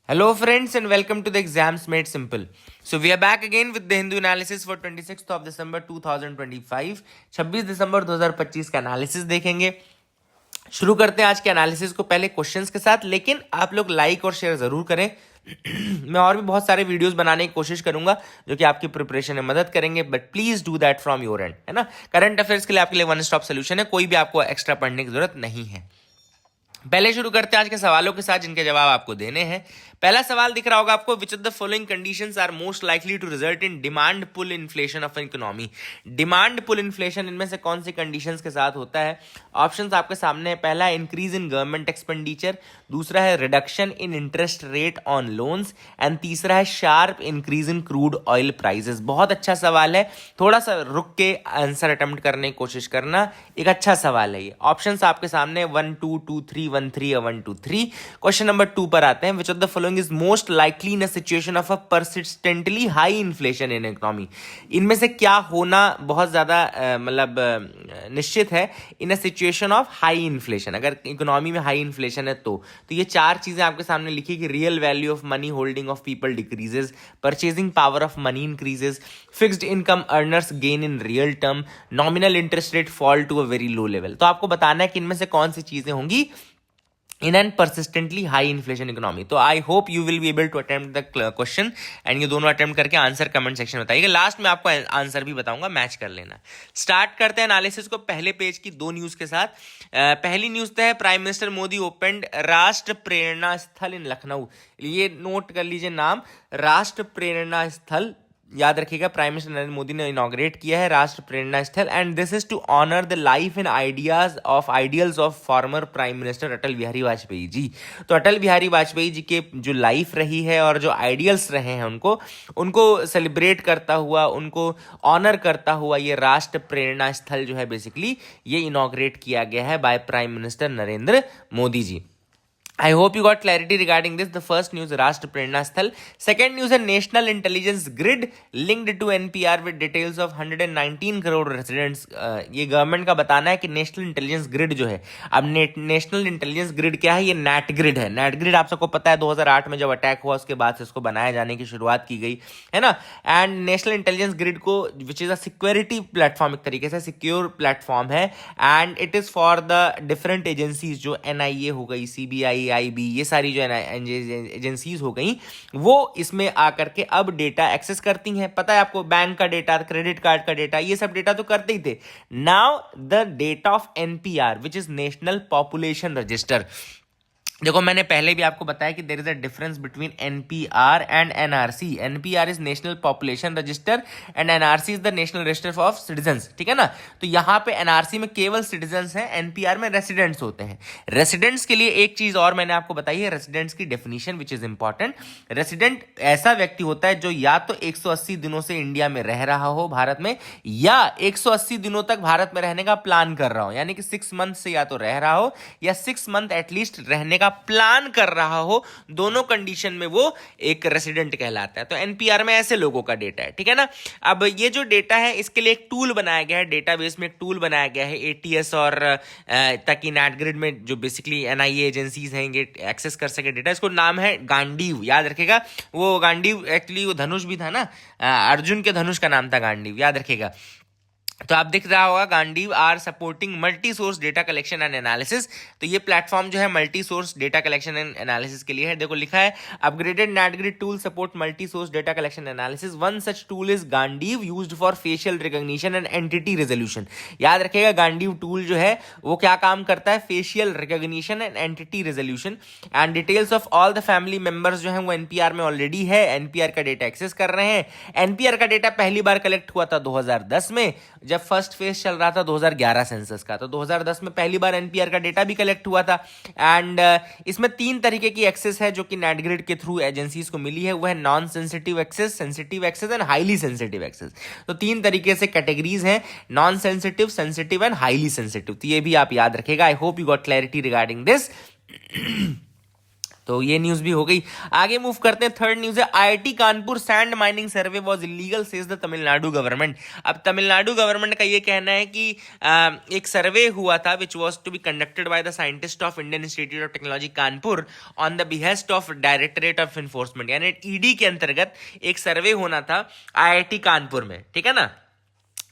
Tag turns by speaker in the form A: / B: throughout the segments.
A: Hello friends and welcome to the Exams Made Simple. So we are back again with the Hindu analysis for 26th of December 2025. 26 दिसंबर 2025 का analysis देखेंगे. शुरू करते हैं आज के analysis को पहले क्वेश्चंस के साथ, लेकिन आप लोग लाइक और शेयर जरूर करें. मैं और भी बहुत सारे वीडियोस बनाने की कोशिश करूंगा जो कि आपकी प्रिपरेशन में मदद करेंगे, but please do that from your and, है ना. करंट अफेयर्स के लिए आपके लिए वन स्टॉप सोल्यूशन है, कोई भी आपको एक्स्ट्रा पढ़ने की जरूरत नहीं है. पहले शुरू करते हैं आज के सवालों के साथ जिनके जवाब आपको देने हैं. पहला सवाल दिख रहा होगा आपको, which of the following conditions are most likely to result in demand pull inflation of economy. Demand pull inflation इनमें से कौन सी कंडीशंस के साथ होता है? ऑप्शंस आपके सामने है. पहला है इंक्रीज इन गवर्नमेंट एक्सपेंडिचर, दूसरा है reduction in interest rate on loans, and तीसरा है sharp increase in crude oil prices. बहुत अच्छा सवाल है, थोड़ा सा रुक के आंसर अटेम्प्ट करने की कोशिश करना. एक अच्छा सवाल है ये. ऑप्शंस आपके सामने 1 2 2 3 1 3 और 1 2 3. क्वेश्चन नंबर 2 पर आते हैं. विच of the following is most likely in a situation of a persistently high inflation in economy. इनमें से क्या होना बहुत ज्यादा निश्चित है? In a situation of high inflation, अगर इकोनॉमी में हाई इन्फ्लेशन है तो ये चार चीजें आपके सामने लिखी कि real value of money holding of people decreases, purchasing power of money increases, fixed income earners gain in real term, nominal interest rate fall to a very low level. तो आपको बताना है कि इनमें से कौन सी चीजें होंगी in an persistently high inflation economy. तो I hope you will be able to attempt the question and ये दोनों अटेम्प्ट करके आंसर कमेंट सेक्शन में बताइएगा. लास्ट में आपको आंसर भी बताऊंगा, मैच कर लेना. स्टार्ट करते हैं एनालिसिस को पहले पेज की दो न्यूज के साथ. पहली न्यूज तो है प्राइम मिनिस्टर मोदी ओपनड राष्ट्र प्रेरणा स्थल इन लखनऊ. ये नोट कर लीजिए नाम, राष्ट्र प्रेरणा स्थल, याद रखिएगा. प्राइम मिनिस्टर नरेंद्र मोदी ने इनॉग्रेट किया है Rashtra Prerna Sthal, and this is to honour the life and ideals of former prime minister Atal Bihari Vajpayee ji. तो अटल बिहारी वाजपेयी जी के जो लाइफ रही है और जो आइडियल्स रहे हैं उनको सेलिब्रेट करता हुआ, उनको ऑनर करता हुआ ये राष्ट्र प्रेरणा स्थल जो है बेसिकली ये इनॉग्रेट किया गया है by prime minister Narendra Modi ji. I hope you got clarity regarding this. The first news, Rashtra Prerna Sthal. Second news है National Intelligence Grid linked to NPR with details of 119 crore residents. ये गवर्नमेंट का बताना है कि नेशनल इंटेलिजेंस ग्रिड जो है, अब national intelligence grid क्या है? ये नेट ग्रिड है. नेट ग्रिड आप सबको पता है 2008 में जब अटैक हुआ उसके बाद से इसको बनाए जाने की शुरुआत की गई है ना. एंड नेशनल इंटेलिजेंस ग्रिड को which is a security platform, एक तरीके से सिक्योर प्लेटफॉर्म है, and it is for the different agencies जो NIA हो गई, CBI, IB, ये सारी जो एजेंसीज हो गई, वो इसमें आकर के अब डेटा एक्सेस करती हैं. पता है आपको, बैंक का डेटा, क्रेडिट कार्ड का डेटा, ये सब डेटा तो करते ही थे. Now the data of NPR which is national population register. देखो मैंने पहले भी आपको बताया कि there is a difference between NPR and NRC. NPR is national population register and NRC is the national register of citizens. ठीक है ना. तो यहाँ पे NRC में केवल सिटीजंस हैं, NPR में रेसिडेंट्स होते हैं. रेसिडेंट्स के लिए एक चीज और मैंने आपको बताई है, रेसिडेंट्स की definition which is important. Resident ऐसा व्यक्ति होता है जो या तो 180 दिनों से इंडिया में रह रहा हो भारत में, या 180 दिनों तक भारत में रहने का प्लान कर रहा हो, यानी कि 6 मंथ से या तो रह रहा हो या 6 मंथ एटलीस्ट रहने का प्लान कर रहा हो. दोनों कंडीशन में वो एक रेसिडेंट कहलाता है. तो NPR में ऐसे लोगों का डेटा है. ठीक है ना. अब ये जो डेटा है इसके लिए एक टूल बनाया गया है, डेटाबेस में एक टूल बनाया गया है ATS, और ताकि नेटग्रिड में जो बेसिकली NIA एजेंसीज हैं ये एक्सेस कर सके डेटा. इसको नाम है गांडीव, याद रखेगा. वो गांडीव एक्चुअली वो धनुष भी था ना, अर्जुन के धनुष का नाम था गांडीव, याद रखेगा. तो आप दिख रहा होगा Gandiv are supporting multi source data collection and analysis. तो ये प्लेटफॉर्म जो है multi source data collection and analysis के लिए है. देखो लिखा है upgraded NATGRID tool support multi source data collection analysis. One such tool is Gandiv used for facial recognition and entity resolution. याद रखिएगा गांडीव टूल जो है वो क्या काम करता है? Facial recognition and entity resolution. And details of all the family members जो है वो NPR में ऑलरेडी है. NPR का डेटा एक्सेस कर रहे हैं. NPR का डेटा पहली बार कलेक्ट हुआ था 2010 में, जब फर्स्ट फेज चल रहा था 2011 सेंसस का. तो 2010 में पहली बार NPR का डेटा भी कलेक्ट हुआ था. एंड इसमें 3 तरीके की एक्सेस है जो कि नेटग्रिड के थ्रू एजेंसीज को मिली है. वो है non sensitive access, sensitive access and highly sensitive access. तो 3 तरीके से कैटेगरीज हैं, non sensitive, sensitive and highly sensitive. तो ये भी आप याद रखेगा. I hope you got clarity regarding this. तो ये न्यूज भी हो गई। आगे मूव करते हैं, थर्ड न्यूज है IIT Kanpur sand mining survey was illegal says the Tamil Nadu government. अब तमिलनाडु गवर्नमेंट का ये कहना है कि एक सर्वे हुआ था which was to be conducted by the scientist of Indian Institute of Technology Kanpur on the behest of directorate of enforcement, यानी ईडी के अंतर्गत एक सर्वे होना था आईआईटी कानपुर में, ठीक है ना,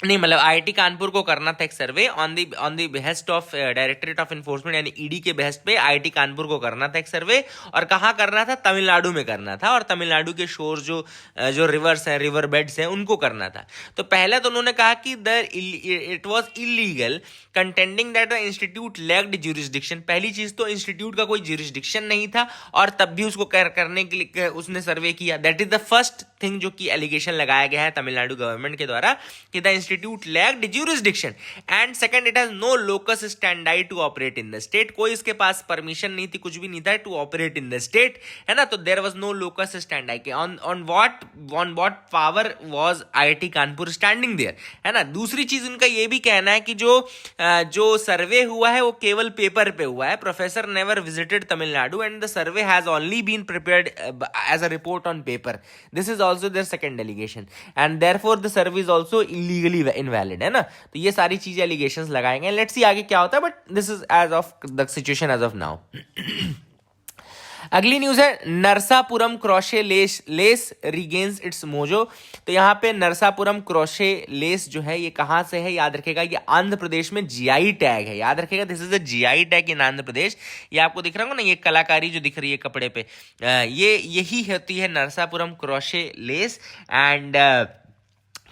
A: नहीं मतलब आईआईटी कानपुर को करना था एक survey on the behest of directorate of enforcement, यानी ईडी के बेहेस्ट पे आईआईटी कानपुर को करना था एक सर्वे। और कहाँ करना था? तमिलनाडु में करना था, और तमिलनाडु के शोर जो रिवर्स हैं, रिवर बेड्स हैं, उनको करना था। तो पहले तो उन्होंने कहा कि it was illegal contending that the institute lacked jurisdiction. पहली चीज तो इंस्टीट्यूट का कोई ज्यूरिसडिक्शन नहीं था, और तब भी उसको करने के लिए उसने सर्वे किया। That is the first thing जो कि एलिगेशन लगाया गया है तमिलनाडु गवर्नमेंट के द्वारा कि the institute lacked jurisdiction, and second it has no locus standard to operate in the state. कोई इसके पास परमिशन नहीं थी, कुछ भी नहीं था to operate in the state, है ना। तो there was no locus standard on what power was IIT Kanpur standing there, है ना। दूसरी चीज उनका ये भी कहना है कि जो सर्वे हुआ है वो केवल पेपर पे हुआ है। Professor never visited Tamil Nadu and the survey has only been prepared as a report on paper. This is also their second allegation and therefore the survey is also illegally invalid, है ना। तो ये सारी चीजें allegations लगाएंगे, लेट्स सी आगे क्या होता है, but this is as of the situation as of now. अगली न्यूज है Narsapuram crochet lace regains its mojo. तो यहाँ पे नरसापुरम क्रोशे लेस जो है ये कहाँ से है, याद रखेगा ये आंध्र प्रदेश में जीआई टैग है, याद रखेगा this is a GI tag in Andhra Pradesh. ये आपको दिख रहा होगा ना, ये कलाकारी जो दिख रही है कपड़े पे, ये यही होती है नरसापुरम क्रोशे लेस। एंड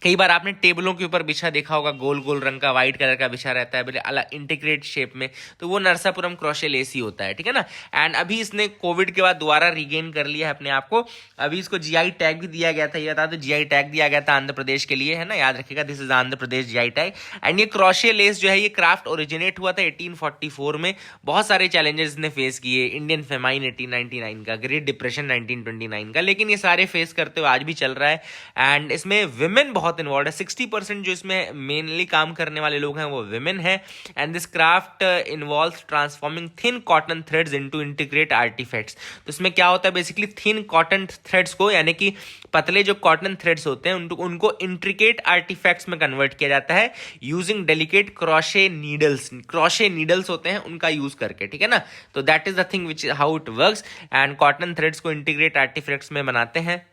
A: कई बार आपने टेबलों के ऊपर बिछा देखा होगा, गोल गोल रंग का व्हाइट कलर का बिछा रहता है, अलग इंटीग्रेट शेप में, तो वो नरसापुरम क्रोशे लेस ही होता है, ठीक है ना। एंड अभी इसने कोविड के बाद दोबारा रिगेन कर लिया है अपने आप को। अभी इसको जीआई टैग भी दिया गया था, ये बता दो जीआई टैग दिया गया था आंध्र प्रदेश के लिए, है ना, याद रखिएगा this is Andhra Pradesh GI tag. And ये क्रोशे लेस जो है ये क्राफ्ट ओरिजिनेट हुआ था 1844 में। बहुत सारे चैलेंजेस इसने फेस किए, इंडियन फेमाइन 1899 का, ग्रेट डिप्रेशन 1929 का, लेकिन ये सारे फेस करते हुए आज भी चल रहा है। एंड इसमें विमेन बहुत इन्वॉल्व है, 60% जो इसमें मेनली काम करने वाले लोग हैं वो विमेन है। And this craft involves transforming thin cotton threads into integrate artifacts. तो इसमें क्या होता है बेसिकली, थिन कॉटन थ्रेड्स को, यानी कि पतले जो कॉटन थ्रेड्स होते हैं उनको इंट्रिकेट आर्टिफैक्ट्स में कन्वर्ट किया जाता है using delicate crochet needles. Crochet needles होते हैं उनका यूज करके, ठीक है ना। तो that is the thing which how it works. And cotton threads को इंटीग्रेट आर्टिफैक्ट्स में बनाते हैं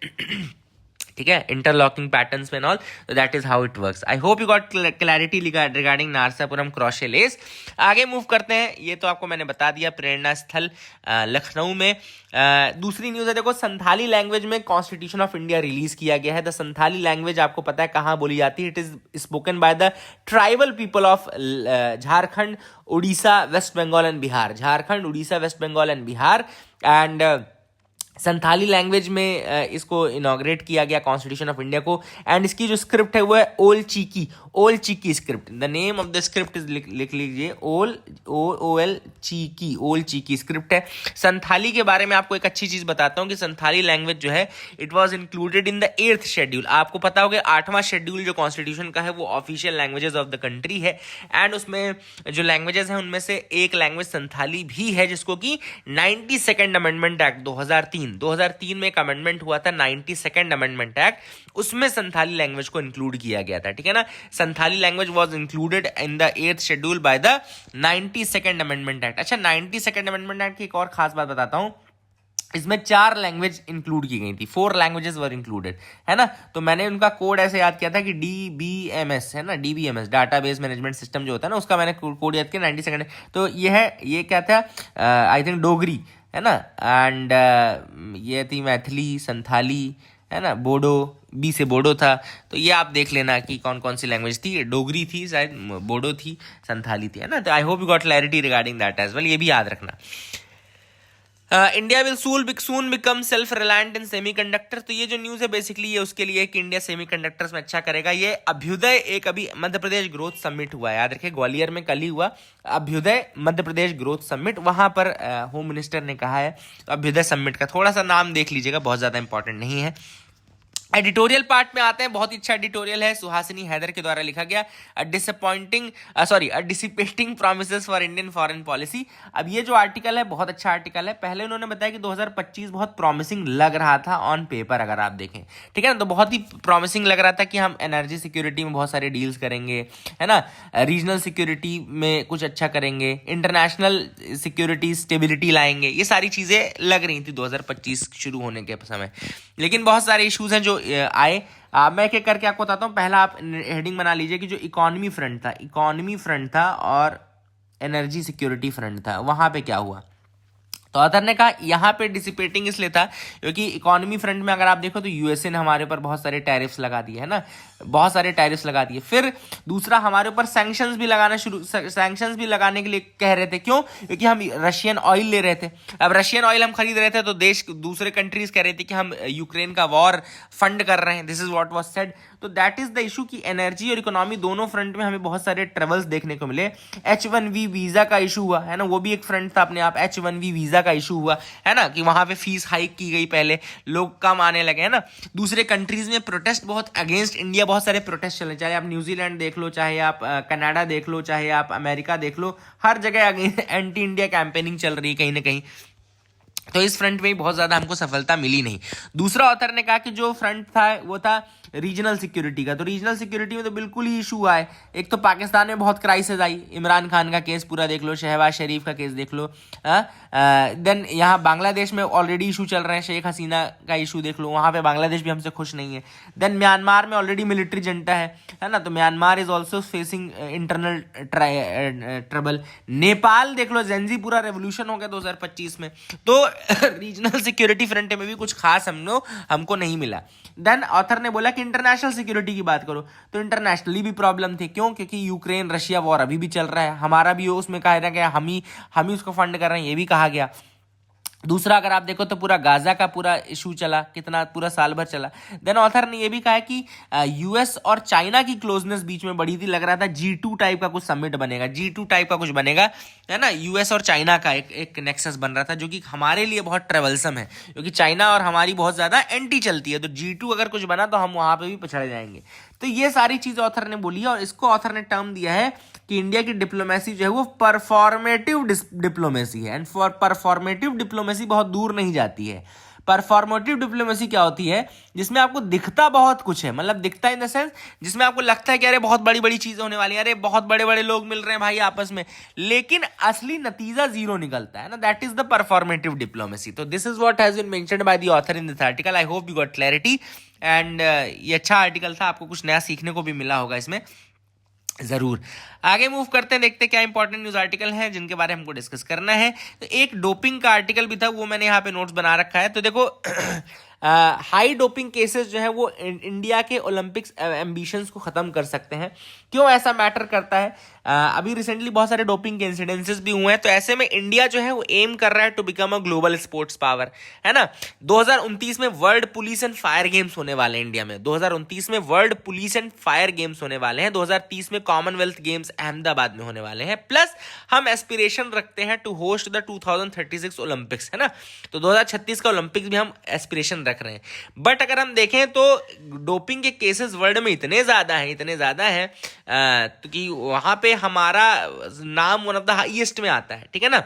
A: ठीक है, इंटरलॉकिंग पैटर्न्स में ऑल। तो that is how it works. I hope you got clarity regarding Narsapuram crochet lace. आगे मूव करते हैं, ये तो आपको मैंने बता दिया, प्रेरणा स्थल लखनऊ में। दूसरी न्यूज है, देखो संथाली लैंग्वेज में कॉन्स्टिट्यूशन ऑफ इंडिया रिलीज किया गया है। द संथाली लैंग्वेज आपको पता है कहाँ बोली जाती है, it is spoken by the tribal people of Jharkhand, Orissa, West Bengal and Bihar. Jharkhand, Orissa, West Bengal and Bihar. And Santhali language में इसको इनॉग्रेट किया गया कॉन्स्टिट्यूशन ऑफ इंडिया को। एंड इसकी जो स्क्रिप्ट है वो है Ol Chiki script. The name of the script is लिख लीजिए OL चीकी स्क्रिप्ट है। संथाली के बारे में आपको एक अच्छी चीज बताता हूँ कि संथाली लैंग्वेज जो है it was included in the 8th schedule. आपको पता होगा 8वां शेड्यूल जो कॉन्स्टिट्यूशन का है वो official languages of the country है। एंड उसमें जो लैंग्वेजेस हैं उनमें से एक लैंग्वेज संथाली भी है, जिसको कि 92nd अमेंडमेंट एक्ट 2003 में एक अमेंडमेंट हुआ था, 92nd अमेंडमेंट एक्ट, उसमें संथाली लैंग्वेज को इंक्लूड किया गया था, ठीक है ना। Santhali language was included in the 8th schedule by the 92nd amendment act. अच्छा, 92nd अमेंडमेंट एक्ट की एक और खास बात बताता हूं, इसमें 4 लैंग्वेज इंक्लूड की गई थी, 4 लैंग्वेजेस वर इंक्लूडेड, है ना। तो मैंने उनका कोड ऐसे याद किया था कि DBMS है ना, DBMS डाटाबेस मैनेजमेंट सिस्टम जो होता है ना, उसका मैंने कोड याद किया 92nd। तो ये क्या था, आई थिंक डोगरी है ना, एंड ये थी मैथिली, संथाली, है ना, बोडो, बी से बोडो था। तो ये आप देख लेना कि कौन कौन सी लैंग्वेज थी, डोगरी थी शायद, बोडो थी, संथाली थी, है ना। तो I hope you got clarity regarding that as well, ये भी याद रखना। India will soon become self reliant in semiconductor. तो ये जो न्यूज़ है बेसिकली ये उसके लिए कि इंडिया सेमीकंडक्टर्स में अच्छा करेगा। ये अभ्युदय एक अभी मध्य प्रदेश ग्रोथ समिट हुआ है, याद रखिए ग्वालियर में कल ही हुआ अभ्युदय मध्य प्रदेश ग्रोथ समिट। वहां पर होम मिनिस्टर ने कहा है अभ्युदय समिट का, थोड़ा सा नाम देख लीजिएगा, बहुत ज़्यादा इंपॉर्टेंट नहीं है। एडिटोरियल पार्ट में आते हैं, बहुत ही अच्छा एडिटोरियल है, सुहासिनी हैदर के द्वारा लिखा गया, a dissipating promises for Indian foreign policy. अब ये जो आर्टिकल है बहुत अच्छा आर्टिकल है। पहले उन्होंने बताया कि 2025 बहुत प्रॉमिसिंग लग रहा था ऑन पेपर, अगर आप देखें, ठीक है ना, तो बहुत ही प्रॉमिसिंग लग रहा था कि हम एनर्जी सिक्योरिटी में बहुत सारे डील्स करेंगे, है ना, रीजनल सिक्योरिटी में कुछ अच्छा करेंगे, इंटरनेशनल सिक्योरिटी स्टेबिलिटी लाएंगे, ये सारी चीज़ें लग रही थी 2025 शुरू होने के समय। लेकिन बहुत सारे इश्यूज हैं जो आए। मैं एक एक करके आपको बताता हूँ। पहला आप हेडिंग बना लीजिए कि जो इकोनॉमी फ्रंट था और एनर्जी सिक्योरिटी फ्रंट था, वहां पे क्या हुआ। तो ऑथर ने कहा यहाँ पे डिसिपेटिंग इसलिए था क्योंकि इकोनॉमी फ्रंट में अगर आप देखो तो यूएसए ने हमारे ऊपर बहुत सारे टैरिफ्स लगा दिए, है ना, बहुत सारे टैरिफ्स लगा दिए। फिर दूसरा, हमारे ऊपर सैंक्शंस भी लगाने के लिए कह रहे थे। क्यों? क्योंकि हम रशियन ऑयल ले रहे थे। अब रशियन ऑयल हम खरीद रहे थे तो देश दूसरे कंट्रीज कह रही थी कि हम यूक्रेन का वॉर फंड कर रहे हैं। This is what was said. तो दैट इज द इशू कि एनर्जी और इकोनॉमी दोनों फ्रंट में हमें बहुत सारे ट्रबल्स देखने को मिले। H1B वीजा का इशू हुआ, है ना, वो भी एक फ्रंट था अपने आप। H1B वीजा का इशू हुआ, है ना, कि वहां पे फीस हाइक की गई, पहले लोग कम आने लगे, है ना। दूसरे कंट्रीज में प्रोटेस्ट बहुत अगेंस्ट इंडिया, बहुत सारे प्रोटेस्ट चले, चाहे आप न्यूजीलैंड देख लो, चाहे आप कनाडा देख लो, चाहे आप अमेरिका देख लो, हर जगह एंटी इंडिया कैंपेनिंग चल रही है कहीं ना कहीं। तो इस फ्रंट में ही बहुत ज्यादा हमको सफलता मिली नहीं। दूसरा ऑथर ने कहा कि जो फ्रंट था वो था रीजनल सिक्योरिटी का। तो रीजनल सिक्योरिटी में तो बिल्कुल ही इशू आए। एक तो पाकिस्तान में बहुत क्राइसिस आई, इमरान खान का केस पूरा देख लो, शहबाज शरीफ का केस देख लो। देन यहाँ बांग्लादेश में ऑलरेडी इशू चल रहे हैं, शेख हसीना का इशू देख लो, वहाँ पे बांग्लादेश भी हमसे खुश नहीं है। देन म्यांमार में ऑलरेडी मिलिट्री जंटा है ना, तो Myanmar is also facing internal trouble. Nepal देख लो, जेंजी पूरा रेवोल्यूशन हो गया 2025 में। तो रीजनल सिक्योरिटी फ्रंट में भी कुछ खास हमको नहीं मिला। देन ऑथर ने बोला कि इंटरनेशनल सिक्योरिटी की बात करो, तो इंटरनेशनली भी प्रॉब्लम थी। क्यों? क्योंकि यूक्रेन रशिया वॉर अभी भी चल रहा है, हमारा भी उसमें कहा गया, हम ही उसको फंड कर रहे हैं, ये भी कहा गया। दूसरा, अगर आप देखो तो पूरा गाजा का पूरा इशू चला, कितना पूरा साल भर चला। देन ऑथर ने ये भी कहा कि यूएस और चाइना की क्लोजनेस बीच में बढ़ी थी, लग रहा था G2 टाइप का कुछ समिट बनेगा, G2 टाइप का कुछ बनेगा, है ना। यूएस और चाइना का एक नेक्सस बन रहा था, जो कि हमारे लिए बहुत ट्रेवलसम है, क्योंकि चाइना और हमारी बहुत ज्यादा एंटी चलती है। तो G2 अगर कुछ बना तो हम वहां पे भी पिछड़ जाएंगे। तो ये सारी चीज ऑथर ने बोली है, और इसको ऑथर ने टर्म दिया है कि इंडिया की डिप्लोमेसी जो है वो परफॉर्मेटिव डिप्लोमेसी है। एंड फॉर परफॉर्मेटिव डिप्लोमेसी बहुत दूर नहीं जाती है। परफॉर्मेटिव डिप्लोमेसी क्या होती है? जिसमें आपको दिखता बहुत कुछ है, मतलब दिखता इन द सेंस जिसमें आपको लगता है कि अरे बहुत बड़ी बड़ी चीजें होने वाली हैं, अरे बहुत बड़े बड़े लोग मिल रहे हैं भाई आपस में, लेकिन असली नतीजा जीरो निकलता है ना। That is the performative diplomacy. तो this is what has been mentioned by the author in this article. I hope you got clarity. And ये अच्छा आर्टिकल था, आपको कुछ नया सीखने को भी मिला होगा इसमें जरूर। आगे मूव करते हैं, देखते हैं क्या इंपॉर्टेंट न्यूज आर्टिकल है जिनके बारे में हमको डिस्कस करना है। तो एक डोपिंग का आर्टिकल भी था, वो मैंने यहाँ पे नोट्स बना रखा है। तो देखो हाई डोपिंग केसेस जो है वो इंडिया के ओलंपिक्स एम्बिशंस को खत्म कर सकते हैं। क्यों ऐसा मैटर करता है? अभी रिसेंटली बहुत सारे डोपिंग के इंसिडेंसेस भी हुए हैं, तो ऐसे में इंडिया जो है वो एम कर रहा है to become a global sports power, है ना। 2029 में world police and fire games होने वाले हैं इंडिया में। 2029 में world police and fire games होने वाले हैं। 2030 में कॉमनवेल्थ गेम्स अहमदाबाद में होने वाले हैं। प्लस हम एस्पिरेशन रखते हैं टू होस्ट द 2036 ओलंपिक्स, है ना। तो 2036 का ओलंपिक्स भी हम एस्पिरेशन रख रहे हैं। बट अगर हम देखें तो डोपिंग के केसेस वर्ल्ड में इतने ज्यादा हैं तो कि वहां पे हमारा नाम वन ऑफ द हाईएस्ट में आता है, ठीक है ना।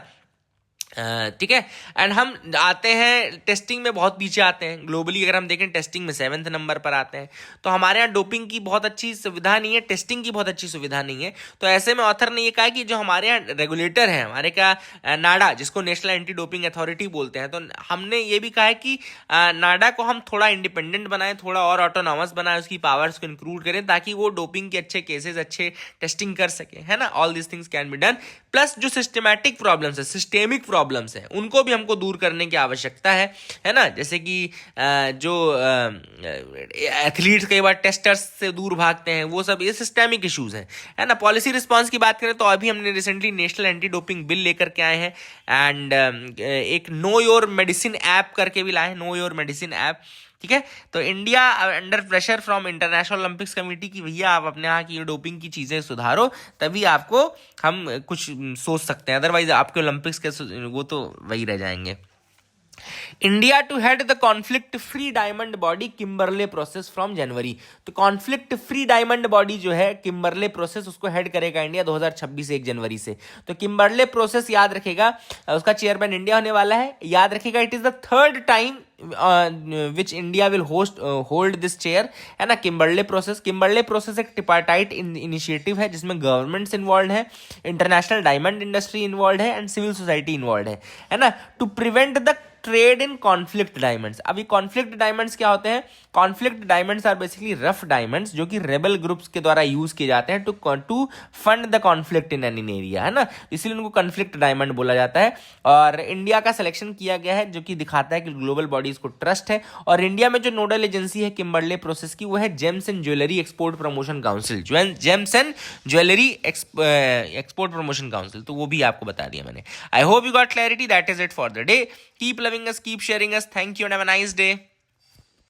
A: ठीक है। एंड हम आते हैं टेस्टिंग में बहुत पीछे आते हैं ग्लोबली। अगर हम देखें टेस्टिंग में 7th नंबर पर आते हैं। तो हमारे यहाँ डोपिंग की बहुत अच्छी सुविधा नहीं है, टेस्टिंग की बहुत अच्छी सुविधा नहीं है। तो ऐसे में ऑथर ने ये कहा कि जो हमारे यहाँ रेगुलेटर है, हमारे का नाडा, जिसको नेशनल एंटी डोपिंग अथॉरिटी बोलते हैं, तो हमने ये भी कहा है कि नाडा को हम थोड़ा इंडिपेंडेंट बनाएं, थोड़ा और ऑटोनॉमस बनाएं, उसकी पावर्स को इंक्लूड करें, ताकि वो डोपिंग के अच्छे केसेस, अच्छे टेस्टिंग कर सके, है ना। All this things can be done. Plus जो सिस्टमैटिक प्रॉब्लम्स है, सिस्टेमिक प्रॉब्लम्स है, उनको भी हमको दूर करने की आवश्यकता है ना। जैसे कि जो एथलीट्स कई बार टेस्टर्स से दूर भागते हैं, वो सब ये सिस्टेमिक इश्यूज हैं, है ना। पॉलिसी रिस्पांस की बात करें तो अभी हमने recently national anti doping bill लेकर के आए हैं। एंड एक नो योर मेडिसिन ऐप करके भी लाए हैं, नो योर मेडिसिन ऐप, ठीक है। तो India under pressure from international Olympics committee की, भैया आप अपने यहाँ की डोपिंग की चीजें सुधारो, तभी आपको हम कुछ सोच सकते हैं, अदरवाइज आपके ओलंपिक्स के वो तो वही रह जाएंगे। India to head the conflict free diamond body Kimberley process from January. तो कॉन्फ्लिक्ट फ्री डायमंड बॉडी जो है किम्बरले प्रोसेस, उसको हेड करेगा इंडिया 2026 1 जनवरी से। तो किम्बरले प्रोसेस याद रखेगा, उसका चेयरमैन इंडिया होने वाला है। याद रखेगा it is the third time which India will hold this chair, है ना। किम्बरले प्रोसेस एक ट्रिपार्टाइट इनिशिएटिव है जिसमें गवर्नमेंट्स इन्वॉल्व है, इंटरनेशनल डायमंड इंडस्ट्री इन्वॉल्व है एंड सिविल सोसाइटी इन्वॉल्व है ना, to prevent the trade in conflict diamonds. अभी कॉन्फ्लिक्ट डायमंड्स क्या होते हैं? Conflict diamonds are basically rough diamonds जो कि रेबल ग्रुप्स के द्वारा यूज किए जाते हैं to fund the conflict in an area, है ना। इसीलिए उनको कॉन्फ्लिक्ट डायमंड बोला जाता है। और इंडिया का सिलेक्शन किया गया है जो कि दिखाता है कि ग्लोबल बॉडीज को ट्रस्ट है। और इंडिया में जो नोडल एजेंसी है किम्बरले प्रोसेस की, वो है James and jewellery export promotion council, James and jewellery export promotion council. तो वो भी आपको बता दिया मैंने। आई hope you got clarity. That is it for the day. Keep loving us, keep sharing us. Thank you and have a nice day.